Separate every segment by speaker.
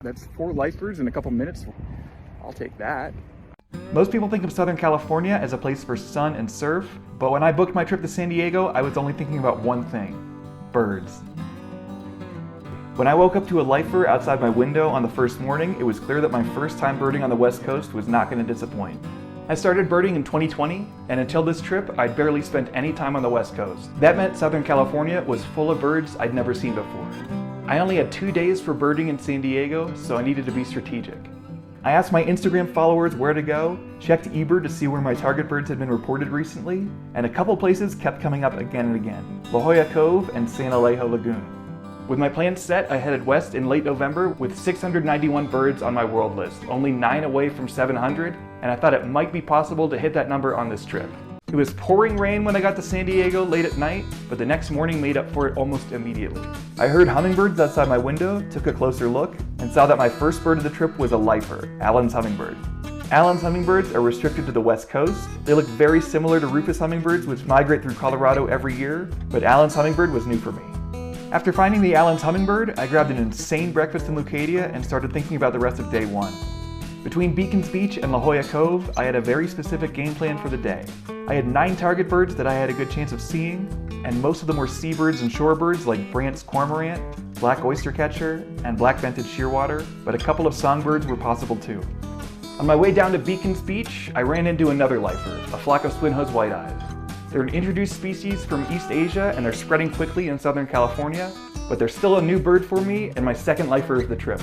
Speaker 1: That's 4 lifers in a couple minutes. I'll take that.
Speaker 2: Most people think of Southern California as a place for sun and surf, but when I booked my trip to San Diego, I was only thinking about one thing: birds. When I woke up to a lifer outside my window on the first morning, it was clear that my first time birding on the West Coast was not going to disappoint. I started birding in 2020, and until this trip, I'd barely spent any time on the West Coast. That meant Southern California was full of birds I'd never seen before. I only had 2 days for birding in San Diego, so I needed to be strategic. I asked my Instagram followers where to go, checked eBird to see where my target birds had been reported recently, and a couple places kept coming up again and again: La Jolla Cove and San Elijo Lagoon. With my plans set, I headed west in late November with 691 birds on my world list, only 9 away from 700, and I thought it might be possible to hit that number on this trip. It was pouring rain when I got to San Diego late at night, but the next morning made up for it almost immediately. I heard hummingbirds outside my window, took a closer look, and saw that my first bird of the trip was a lifer, Allen's hummingbird. Allen's hummingbirds are restricted to the West Coast. They look very similar to rufous hummingbirds, which migrate through Colorado every year, but Allen's hummingbird was new for me. After finding the Allen's hummingbird, I grabbed an insane breakfast in Leucadia and started thinking about the rest of day one. Between Beacons Beach and La Jolla Cove, I had a very specific game plan for the day. I had 9 target birds that I had a good chance of seeing, and most of them were seabirds and shorebirds like Brandt's cormorant, black oystercatcher, and black-vented shearwater, but a couple of songbirds were possible too. On my way down to Beacons Beach, I ran into another lifer, a flock of swinhoe's white-eyes. They're an introduced species from East Asia, and they're spreading quickly in Southern California, but they're still a new bird for me and my second lifer of the trip.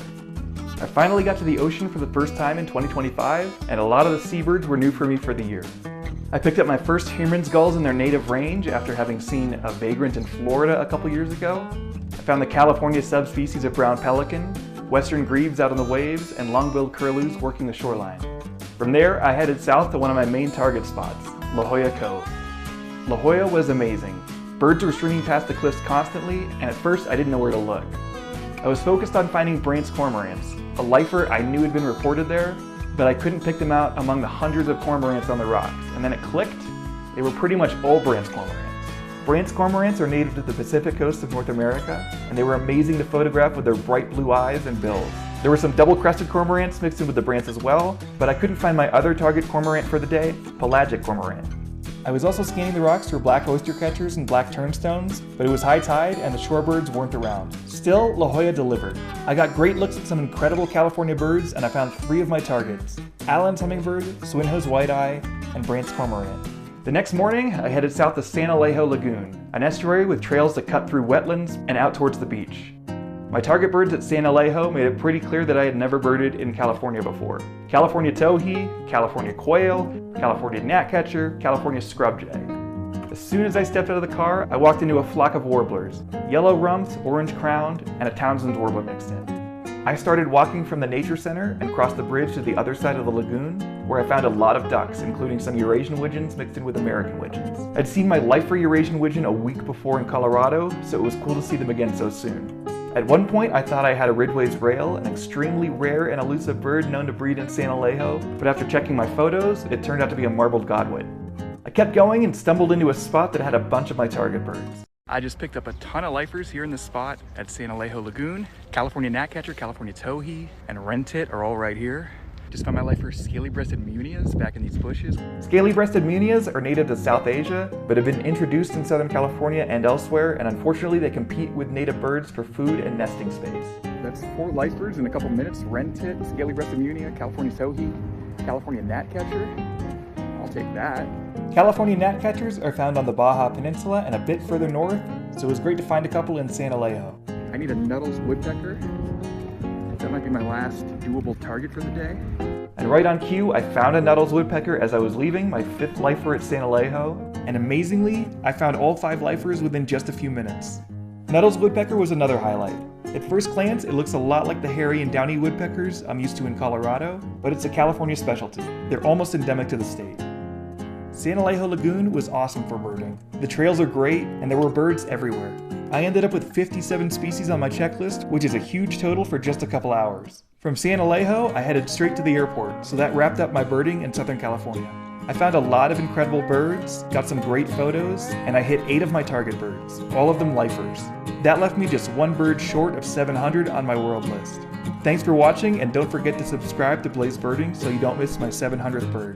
Speaker 2: I finally got to the ocean for the first time in 2025, and a lot of the seabirds were new for me for the year. I picked up my first Heermann's gulls in their native range after having seen a vagrant in Florida a couple years ago. I found the California subspecies of brown pelican, western grebes out on the waves, and long-billed curlews working the shoreline. From there, I headed south to one of my main target spots, La Jolla Cove. La Jolla was amazing. Birds were streaming past the cliffs constantly, and at first I didn't know where to look. I was focused on finding Brandt's cormorants, a lifer I knew had been reported there, but I couldn't pick them out among the hundreds of cormorants on the rocks, and then it clicked. They were pretty much all Brandt's cormorants. Brandt's cormorants are native to the Pacific coast of North America, and they were amazing to photograph with their bright blue eyes and bills. There were some double-crested cormorants mixed in with the Brandt's as well, but I couldn't find my other target cormorant for the day, pelagic cormorant. I was also scanning the rocks for black oystercatchers and black turnstones, but it was high tide and the shorebirds weren't around. Still, La Jolla delivered. I got great looks at some incredible California birds, and I found 3 of my targets: Allen's hummingbird, swinhoe's white-eye, and Brandt's cormorant. The next morning, I headed south to San Elijo Lagoon, an estuary with trails that cut through wetlands and out towards the beach. My target birds at San Elijo made it pretty clear that I had never birded in California before: California towhee, California quail, California gnatcatcher, California scrubjay. As soon as I stepped out of the car, I walked into a flock of warblers, yellow-rumped, orange-crowned, and a Townsend's warbler mixed in. I started walking from the nature center and crossed the bridge to the other side of the lagoon, where I found a lot of ducks, including some Eurasian widgeons mixed in with American widgeons. I'd seen my lifer Eurasian widgeon a week before in Colorado, so it was cool to see them again so soon. At one point, I thought I had a Ridgway's rail, an extremely rare and elusive bird known to breed in San Elijo, but after checking my photos, it turned out to be a marbled godwit. I kept going and stumbled into a spot that had a bunch of my target birds. I just picked up a ton of lifers here in this spot at San Elijo Lagoon. California gnatcatcher, California towhee, and wren tit are all right here. Just found my lifer scaly-breasted munias back in these bushes. Scaly-breasted munias are native to South Asia, but have been introduced in Southern California and elsewhere, and unfortunately they compete with native birds for food and nesting space.
Speaker 1: That's 4 lifers in a couple minutes: wren tit, scaly-breasted munia, California towhee, California gnatcatcher. I'll take that.
Speaker 2: California gnatcatchers are found on the Baja Peninsula and a bit further north, so it was great to find a couple in San Elijo.
Speaker 1: I need a Nuttall's woodpecker. That might be my last doable target for the day.
Speaker 2: And right on cue, I found a Nuttall's woodpecker as I was leaving, my 5th lifer at San Elijo, and amazingly, I found all 5 lifers within just a few minutes. Nuttall's woodpecker was another highlight. At first glance, it looks a lot like the hairy and downy woodpeckers I'm used to in Colorado, but it's a California specialty. They're almost endemic to the state. San Elijo Lagoon was awesome for birding. The trails are great, and there were birds everywhere. I ended up with 57 species on my checklist, which is a huge total for just a couple hours. From San Elijo, I headed straight to the airport, so that wrapped up my birding in Southern California. I found a lot of incredible birds, got some great photos, and I hit 8 of my target birds, all of them lifers. That left me just 1 bird short of 700 on my world list. Thanks for watching, and don't forget to subscribe to Blaze Birding so you don't miss my 700th bird.